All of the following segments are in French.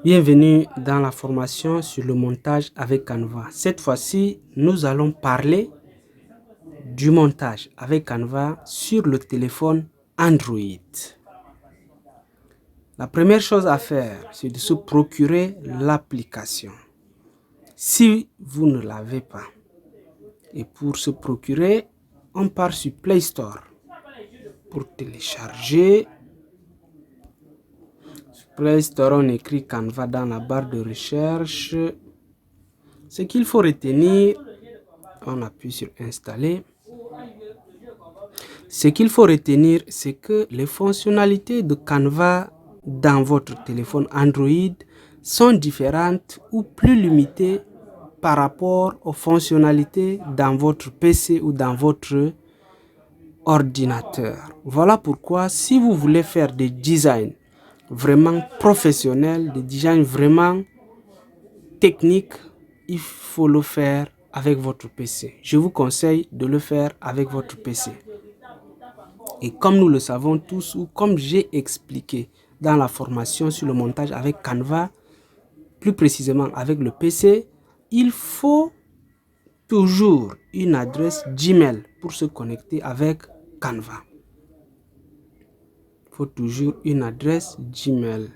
Bienvenue dans la formation sur le montage avec Canva. Cette fois-ci, nous allons parler du montage avec Canva sur le téléphone Android. La première chose à faire, c'est de se procurer l'application. Si vous ne l'avez pas, et pour se procurer, on part sur Play Store pour télécharger. Play Store, on écrit Canva dans la barre de recherche. Ce qu'il faut retenir, on appuie sur installer. Ce qu'il faut retenir, c'est que les fonctionnalités de Canva dans votre téléphone Android sont différentes ou plus limitées par rapport aux fonctionnalités dans votre PC ou dans votre ordinateur. Voilà pourquoi si vous voulez faire des designs vraiment professionnels, des designs vraiment techniques, il faut le faire avec votre PC. Je vous conseille de le faire avec votre PC. Et comme nous le savons tous, ou comme j'ai expliqué dans la formation sur le montage avec Canva, plus précisément avec le PC, il faut toujours une adresse Gmail pour se connecter avec Canva. Il faut toujours une adresse Gmail. Le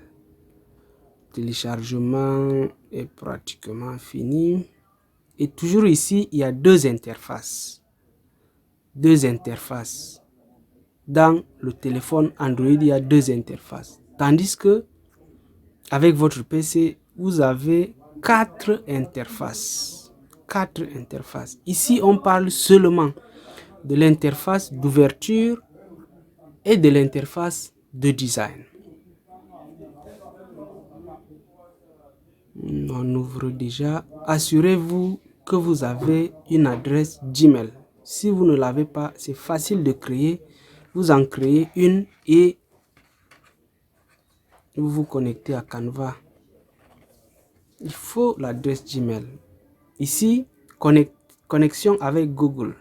téléchargement est pratiquement fini. Et toujours ici, il y a deux interfaces. Dans le téléphone Android, il y a deux interfaces. Tandis que avec votre PC, vous avez quatre interfaces. Ici, on parle seulement de l'interface d'ouverture et de l'interface de design. On ouvre déjà. Assurez-vous que vous avez une adresse Gmail. Si vous ne l'avez pas, c'est facile de créer. Vous en créez une et vous vous connectez à Canva. Il faut l'adresse Gmail. Ici, connexion avec Google.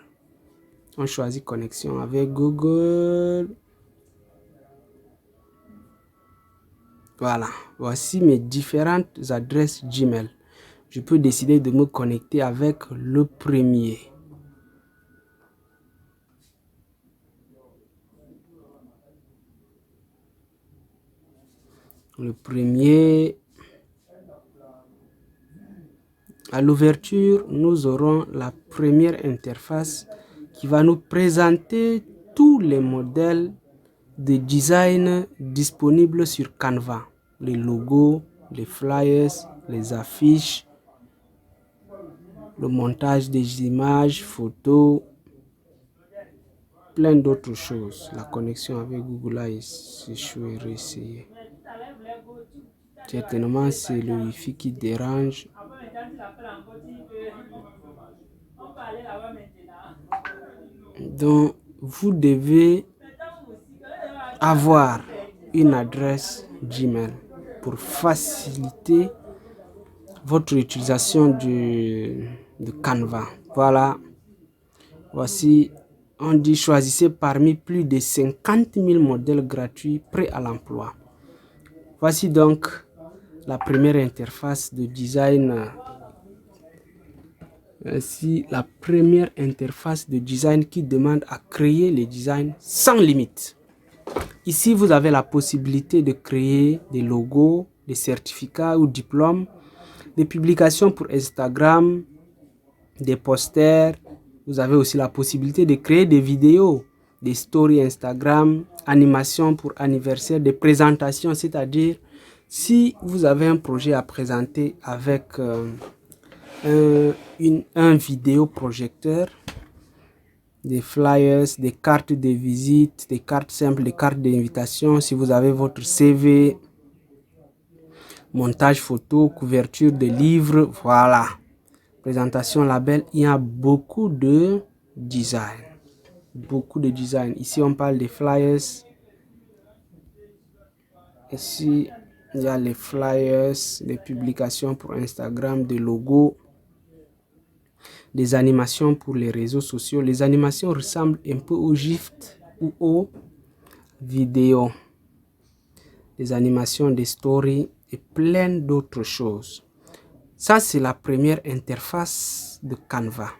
On choisit connexion avec Google. Voilà, voici mes différentes adresses Gmail. Je peux décider de me connecter avec le premier. À l'ouverture, nous aurons la première interface qui va nous présenter tous les modèles de design disponibles sur Canva. Les logos, les flyers, les affiches, le montage des images, photos, plein d'autres choses. La connexion avec Google a échoué, réessayé. Certainement, c'est le Wi-Fi qui dérange. Donc, vous devez avoir une adresse Gmail pour faciliter votre utilisation de Canva. Voilà. Voici, on dit choisissez parmi plus de 50 000 modèles gratuits prêts à l'emploi. Voici donc la première interface de design. Ainsi, la première interface de design qui demande à créer les designs sans limite. Ici, vous avez la possibilité de créer des logos, des certificats ou diplômes, des publications pour Instagram, des posters. Vous avez aussi la possibilité de créer des vidéos, des stories Instagram, animations pour anniversaire, des présentations, c'est-à-dire si vous avez un projet à présenter avec un vidéoprojecteur, des flyers, des cartes de visite, des cartes simples, des cartes d'invitation, si vous avez votre CV, montage photo, couverture de livres, voilà. Présentation label, il y a beaucoup de design. Ici, on parle des flyers. Ici, il y a les flyers, des publications pour Instagram, des logos, des animations pour les réseaux sociaux. Les animations ressemblent un peu aux GIFs ou aux vidéos. Des animations, des stories et plein d'autres choses. Ça, c'est la première interface de Canva.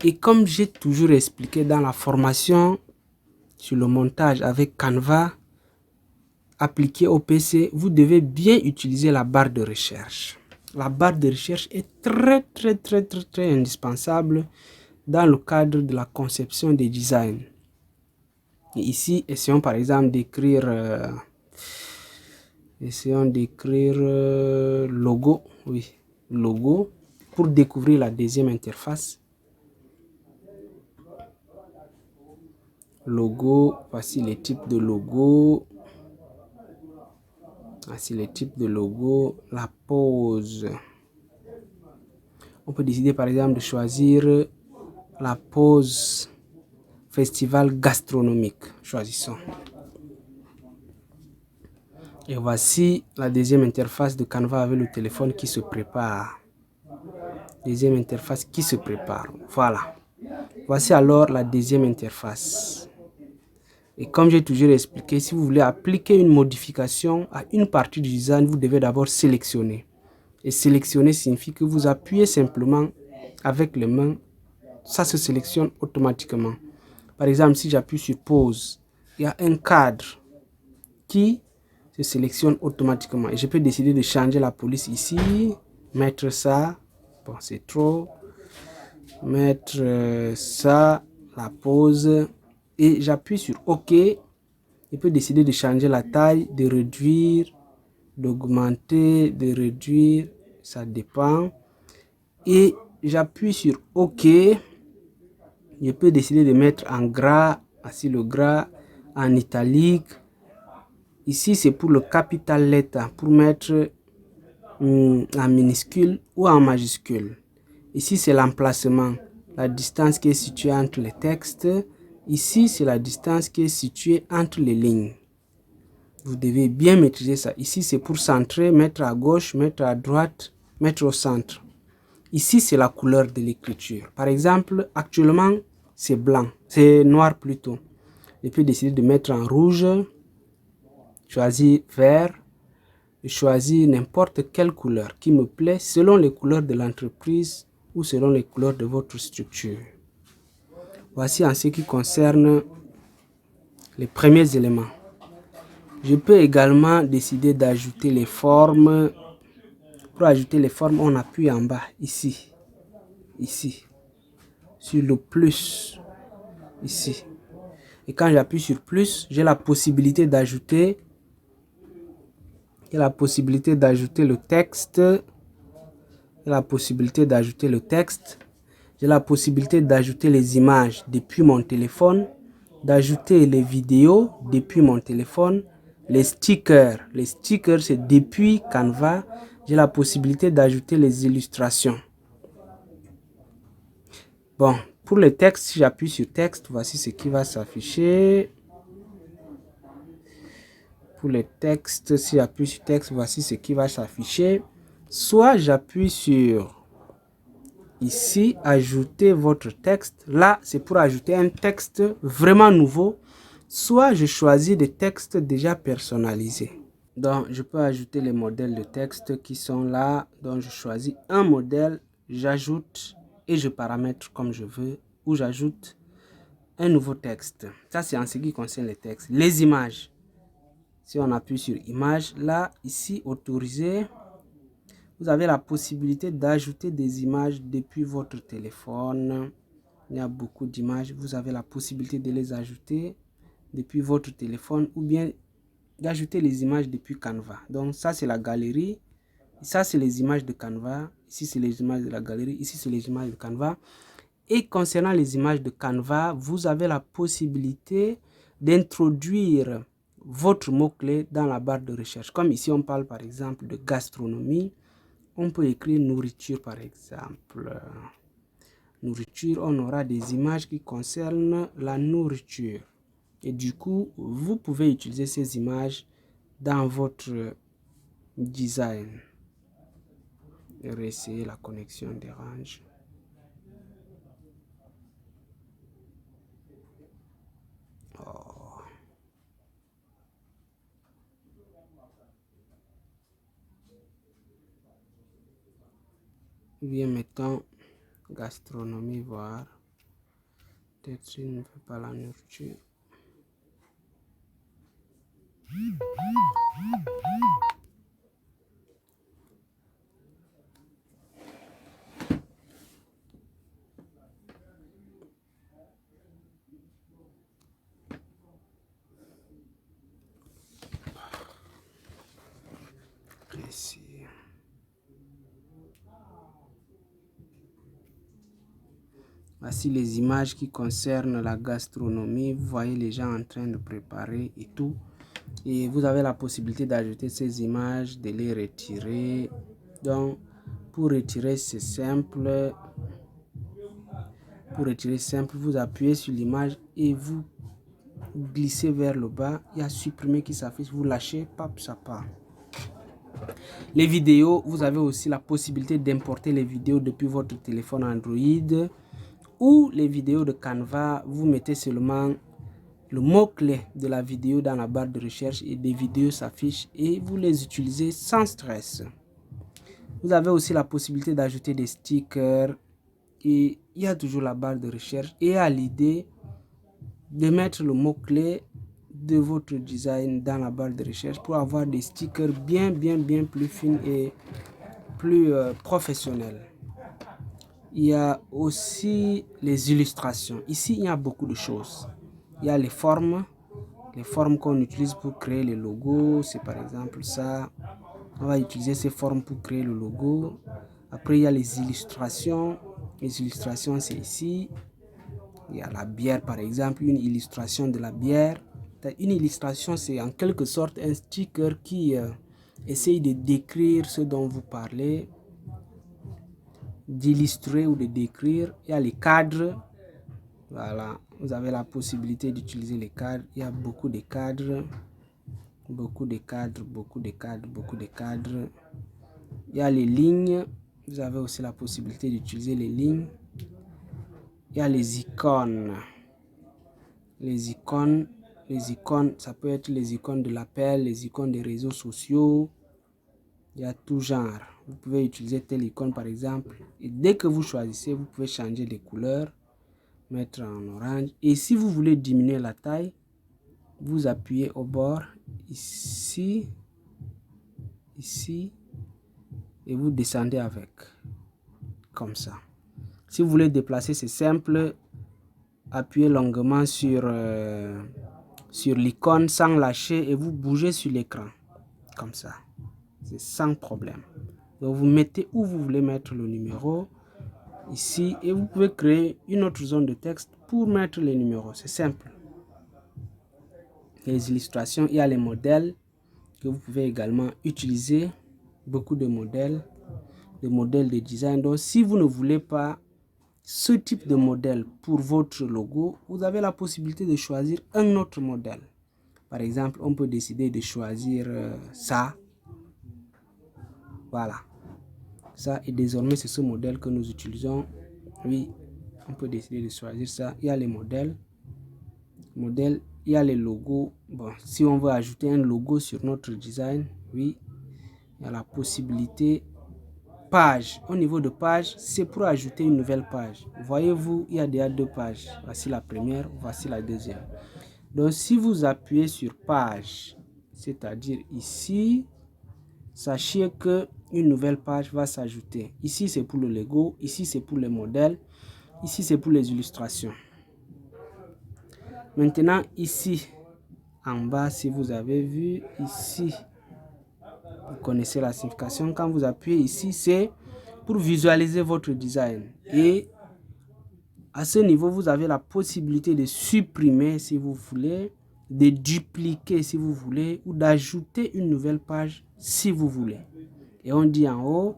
Et comme j'ai toujours expliqué dans la formation sur le montage avec Canva appliqué au PC, vous devez bien utiliser la barre de recherche. La barre de recherche est très indispensable dans le cadre de la conception des designs. Et ici, essayons par exemple d'écrire logo, oui, logo, pour découvrir la deuxième interface. Logo, voici les types de logo. Voici les types de logo, la pose. On peut décider par exemple de choisir la pose festival gastronomique. Choisissons. Et voici la deuxième interface de Canva avec le téléphone qui se prépare. Deuxième interface qui se prépare. Voilà. Voici alors la deuxième interface. Et comme j'ai toujours expliqué, si vous voulez appliquer une modification à une partie du design, vous devez d'abord sélectionner. Et sélectionner signifie que vous appuyez simplement avec les mains. Ça se sélectionne automatiquement. Par exemple, si j'appuie sur pause, il y a un cadre qui se sélectionne automatiquement. Et je peux décider de changer la police ici, mettre ça. Bon, c'est trop. Mettre ça, la pause. Et j'appuie sur OK. Je peux décider de changer la taille, de réduire, d'augmenter, de réduire. Ça dépend. Et j'appuie sur OK. Je peux décider de mettre en gras, voici le gras, en italique. Ici, c'est pour le capital lettre, pour mettre en minuscule ou en majuscule. Ici, c'est l'emplacement, la distance qui est située entre les textes. Ici, c'est la distance qui est située entre les lignes. Vous devez bien maîtriser ça. Ici, c'est pour centrer, mettre à gauche, mettre à droite, mettre au centre. Ici, c'est la couleur de l'écriture. Par exemple, actuellement, c'est blanc, c'est noir plutôt. Je peux décider de mettre en rouge, choisir vert, choisir n'importe quelle couleur qui me plaît selon les couleurs de l'entreprise ou selon les couleurs de votre structure. Voici en ce qui concerne les premiers éléments. Je peux également décider d'ajouter les formes. Pour ajouter les formes, on appuie en bas, ici, sur le plus, ici. Et quand j'appuie sur plus, j'ai la possibilité d'ajouter le texte. J'ai la possibilité d'ajouter le texte. J'ai la possibilité d'ajouter les images depuis mon téléphone, d'ajouter les vidéos depuis mon téléphone, les stickers. Les stickers, c'est depuis Canva. J'ai la possibilité d'ajouter les illustrations. Bon, pour le texte, si j'appuie sur texte, voici ce qui va s'afficher. Pour le texte, si j'appuie sur texte, voici ce qui va s'afficher. Soit j'appuie sur ici, ajouter votre texte. Là, c'est pour ajouter un texte vraiment nouveau. Soit je choisis des textes déjà personnalisés. Donc, je peux ajouter les modèles de texte qui sont là. Donc, je choisis un modèle, j'ajoute et je paramètre comme je veux. Ou j'ajoute un nouveau texte. Ça, c'est en ce qui concerne les textes. Les images. Si on appuie sur image, là, ici, autoriser. Vous avez la possibilité d'ajouter des images depuis votre téléphone. Il y a beaucoup d'images. Vous avez la possibilité de les ajouter depuis votre téléphone ou bien d'ajouter les images depuis Canva. Donc ça, c'est la galerie. Ça, c'est les images de Canva. Ici, c'est les images de la galerie. Ici, c'est les images de Canva. Et concernant les images de Canva, vous avez la possibilité d'introduire votre mot-clé dans la barre de recherche. Comme ici, on parle par exemple de gastronomie. On peut écrire nourriture par exemple. Nourriture, on aura des images qui concernent la nourriture. Et du coup, vous pouvez utiliser ces images dans votre design. Et réessayer la connexion dérange. Oh. Bien, mettons gastronomie, voir. Peut-être il ne veut pas la nourriture. Ici. Voici les images qui concernent la gastronomie. Vous voyez les gens en train de préparer et tout. Et vous avez la possibilité d'ajouter ces images, de les retirer. Donc, pour retirer, c'est simple. Pour retirer simple, vous appuyez sur l'image et vous glissez vers le bas. Il y a supprimer qui s'affiche. Vous lâchez, pap, ça part. Les vidéos, vous avez aussi la possibilité d'importer les vidéos depuis votre téléphone Android ou les vidéos de Canva. Vous mettez seulement le mot-clé de la vidéo dans la barre de recherche et des vidéos s'affichent et vous les utilisez sans stress. Vous avez aussi la possibilité d'ajouter des stickers et il y a toujours la barre de recherche et à l'idée de mettre le mot-clé de votre design dans la barre de recherche pour avoir des stickers bien plus fins et plus professionnels. Il y a aussi les illustrations. Ici, il y a beaucoup de choses. Il y a les formes qu'on utilise pour créer les logos. C'est par exemple ça. On va utiliser ces formes pour créer le logo. Après, il y a les illustrations. Les illustrations, c'est ici. Il y a la bière, par exemple, une illustration de la bière. Une illustration, c'est en quelque sorte un sticker qui essaye de décrire ce dont vous parlez, d'illustrer ou de décrire. Il y a les cadres. Voilà, vous avez la possibilité d'utiliser les cadres. Il y a beaucoup de cadres. Beaucoup de cadres. Il y a les lignes. Vous avez aussi la possibilité d'utiliser les lignes. Il y a les icônes. Les icônes, ça peut être les icônes de l'appel, les icônes des réseaux sociaux. Il y a tout genre. Vous pouvez utiliser telle icône par exemple. Et dès que vous choisissez, vous pouvez changer les couleurs, mettre en orange. Et si vous voulez diminuer la taille, vous appuyez au bord, ici, et vous descendez avec. Comme ça. Si vous voulez déplacer, c'est simple. Appuyez longuement sur l'icône sans lâcher et vous bougez sur l'écran. Comme ça. C'est sans problème. Donc vous mettez où vous voulez mettre le numéro. Ici. Et vous pouvez créer une autre zone de texte pour mettre les numéros. C'est simple. Les illustrations, il y a les modèles que vous pouvez également utiliser. Beaucoup de modèles de design. Donc si vous ne voulez pas ce type de modèle pour votre logo, vous avez la possibilité de choisir un autre modèle. Par exemple, on peut décider de choisir ça. Voilà. Ça, et désormais, c'est ce modèle que nous utilisons. Oui, on peut décider de choisir ça. Il y a les modèles. Il y a les logos. Bon, si on veut ajouter un logo sur notre design, oui, il y a la possibilité. Page. Au niveau de page, c'est pour ajouter une nouvelle page. Voyez-vous, il y a déjà deux pages. Voici la première, voici la deuxième. Donc, si vous appuyez sur page, c'est-à-dire ici, sachez que une nouvelle page va s'ajouter. Ici, c'est pour le logo. Ici, c'est pour les modèles. Ici, c'est pour les illustrations. Maintenant, ici, en bas, si vous avez vu, ici, vous connaissez la signification. Quand vous appuyez ici, c'est pour visualiser votre design. Et à ce niveau, vous avez la possibilité de supprimer si vous voulez, de dupliquer si vous voulez, ou d'ajouter une nouvelle page si vous voulez. Et on dit en haut,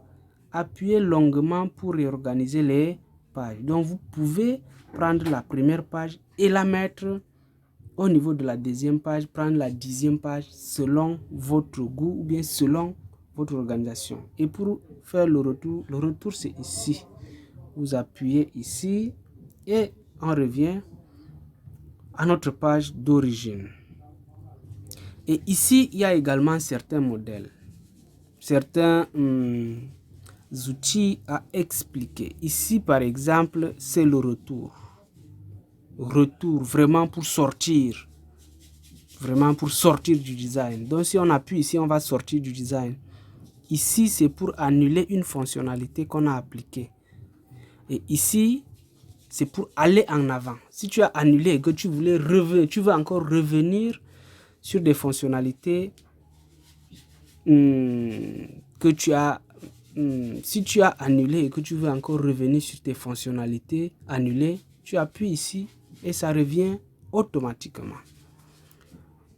appuyez longuement pour réorganiser les pages. Donc vous pouvez prendre la première page et la mettre au niveau de la deuxième page, prendre la 10e page selon votre goût ou bien selon votre organisation. Et pour faire le retour c'est ici. Vous appuyez ici et on revient à notre page d'origine. Et ici, il y a également certains modèles, certains outils à expliquer. Ici, par exemple, c'est le retour. Retour, vraiment pour sortir. Vraiment pour sortir du design. Donc, si on appuie ici, on va sortir du design. Ici, c'est pour annuler une fonctionnalité qu'on a appliquée. Et ici, c'est pour aller en avant. Si tu as annulé et que tu voulais revenir, tu veux encore revenir sur des fonctionnalités que tu as. Si tu as annulé et que tu veux encore revenir sur tes fonctionnalités annulées, tu appuies ici et ça revient automatiquement.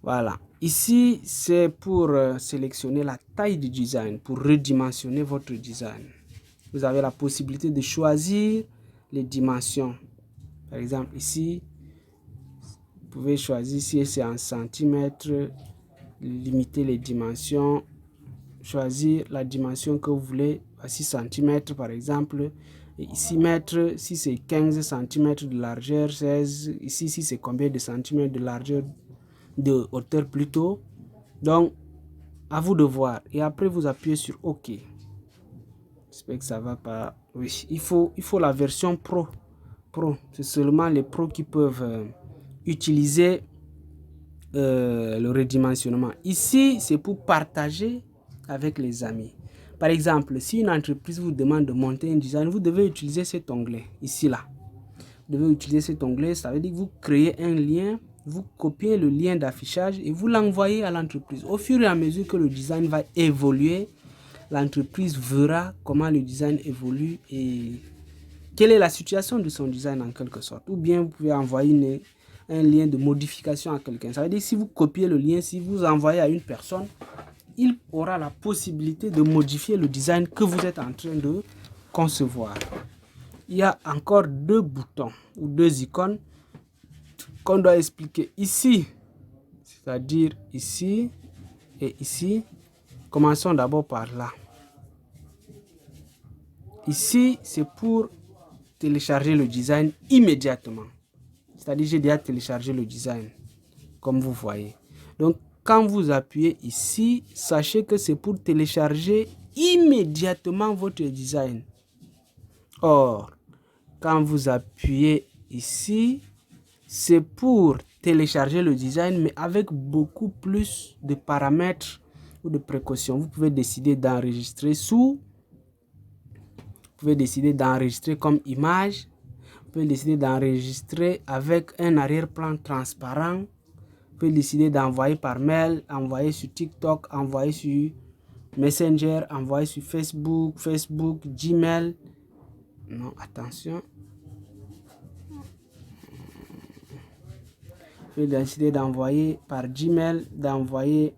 Voilà. Ici, c'est pour sélectionner la taille du design, pour redimensionner votre design. Vous avez la possibilité de choisir les dimensions. Par exemple, ici, vous pouvez choisir si c'est en centimètres, limiter les dimensions, choisir la dimension que vous voulez, 6 cm par exemple. Et ici, mettre si c'est 15 cm de largeur, 16, ici, si c'est combien de centimètres de largeur, de hauteur plutôt. Donc, à vous de voir. Et après, vous appuyez sur OK. J'espère que ça va pas. Oui, il faut la version Pro. C'est seulement les pros qui peuvent utiliser le redimensionnement. Ici, c'est pour partager avec les amis. Par exemple, si une entreprise vous demande de monter un design, vous devez utiliser cet onglet, ici là. Vous devez utiliser cet onglet, ça veut dire que vous créez un lien, vous copiez le lien d'affichage et vous l'envoyez à l'entreprise. Au fur et à mesure que le design va évoluer, l'entreprise verra comment le design évolue et quelle est la situation de son design en quelque sorte. Ou bien vous pouvez envoyer un lien de modification à quelqu'un. Ça veut dire que si vous copiez le lien, si vous envoyez à une personne, il aura la possibilité de modifier le design que vous êtes en train de concevoir. Il y a encore deux boutons ou deux icônes qu'on doit expliquer ici, c'est-à-dire ici et ici. Commençons d'abord par là. Ici, c'est pour télécharger le design immédiatement. C'est-à-dire j'ai déjà téléchargé le design, comme vous voyez. Donc, quand vous appuyez ici, sachez que c'est pour télécharger immédiatement votre design. Or, quand vous appuyez ici, c'est pour télécharger le design, mais avec beaucoup plus de paramètres ou de précautions. Vous pouvez décider d'enregistrer sous. Vous pouvez décider d'enregistrer comme image. Vous pouvez décider d'enregistrer avec un arrière-plan transparent. Vous pouvez décider d'envoyer par mail, envoyer sur TikTok, envoyer sur Messenger, envoyer sur Facebook, Gmail. Non, attention. Vous pouvez décider d'envoyer par Gmail, d'envoyer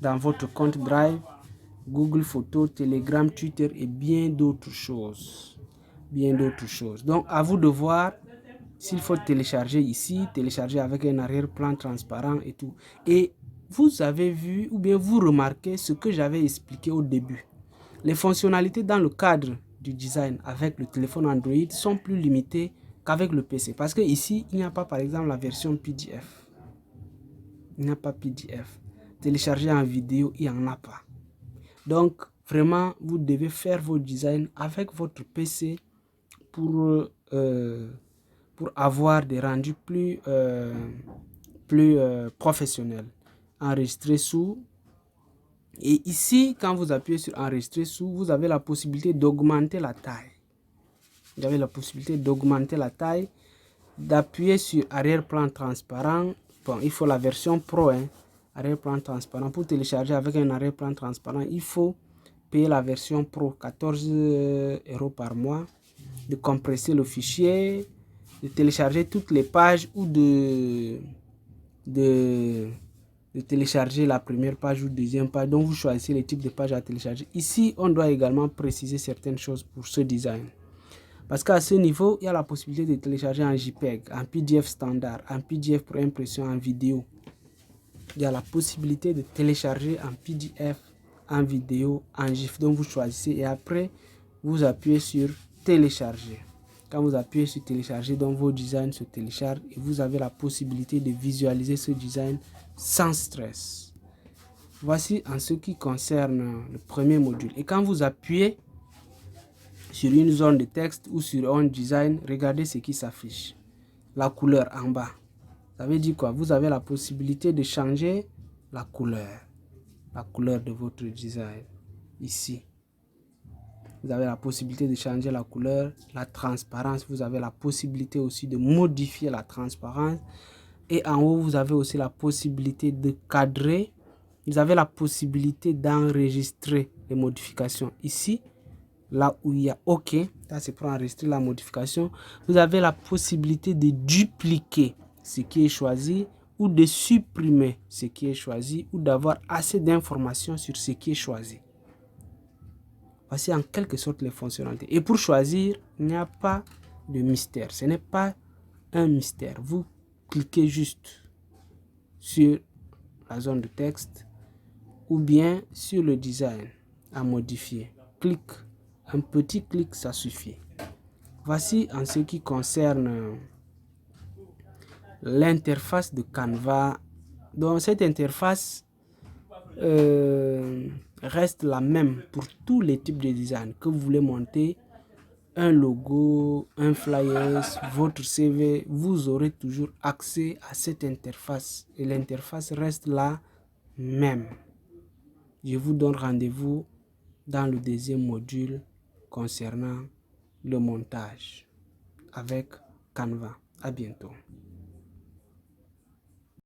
dans votre compte Drive, Google Photos, Telegram, Twitter et bien d'autres choses. Donc, à vous de voir s'il faut télécharger ici, télécharger avec un arrière-plan transparent et tout. Et vous avez vu ou bien vous remarquez ce que j'avais expliqué au début. Les fonctionnalités dans le cadre du design avec le téléphone Android sont plus limitées qu'avec le PC. Parce que ici, il n'y a pas par exemple la version PDF. Il n'y a pas PDF. Télécharger en vidéo, il n'y en a pas. Donc, vraiment, vous devez faire vos designs avec votre PC pour avoir des rendus plus professionnels. Enregistrer sous. Et ici, quand vous appuyez sur enregistrer sous, vous avez la possibilité d'augmenter la taille. Vous avez la possibilité d'augmenter la taille, d'appuyer sur arrière-plan transparent. Bon, il faut la version pro, hein. Arrière-plan transparent. Pour télécharger avec un arrière-plan transparent, il faut payer la version pro, 14 € par mois, de compresser le fichier, de télécharger toutes les pages ou de télécharger la première page ou deuxième page. Donc vous choisissez les types de pages à télécharger. Ici, on doit également préciser certaines choses pour ce design. Parce qu'à ce niveau, il y a la possibilité de télécharger en JPEG, en PDF standard, en PDF pour impression, en vidéo. Il y a la possibilité de télécharger en PDF, en vidéo, en GIF. Donc vous choisissez et après, vous appuyez sur télécharger. Quand vous appuyez sur télécharger, donc vos designs se téléchargent et vous avez la possibilité de visualiser ce design sans stress. Voici en ce qui concerne le premier module. Et quand vous appuyez sur une zone de texte ou sur un design, regardez ce qui s'affiche. La couleur en bas. Ça veut dire quoi? Vous avez la possibilité de changer la couleur de votre design. Ici, vous avez la possibilité de changer la couleur, la transparence. Vous avez la possibilité aussi de modifier la transparence. Et en haut, vous avez aussi la possibilité de cadrer. Vous avez la possibilité d'enregistrer les modifications. Ici, là où il y a OK, ça c'est pour enregistrer la modification. Vous avez la possibilité de dupliquer ce qui est choisi ou de supprimer ce qui est choisi ou d'avoir assez d'informations sur ce qui est choisi. Voici en quelque sorte les fonctionnalités. Et pour choisir, il n'y a pas de mystère. Ce n'est pas un mystère. Vous cliquez juste sur la zone de texte ou bien sur le design à modifier. Un petit clic, ça suffit. Voici en ce qui concerne l'interface de Canva. Donc cette interface reste la même pour tous les types de design que vous voulez monter. Un logo, un flyer, votre CV, vous aurez toujours accès à cette interface et l'interface reste la même. Je vous donne rendez-vous dans le deuxième module concernant le montage avec Canva. À bientôt.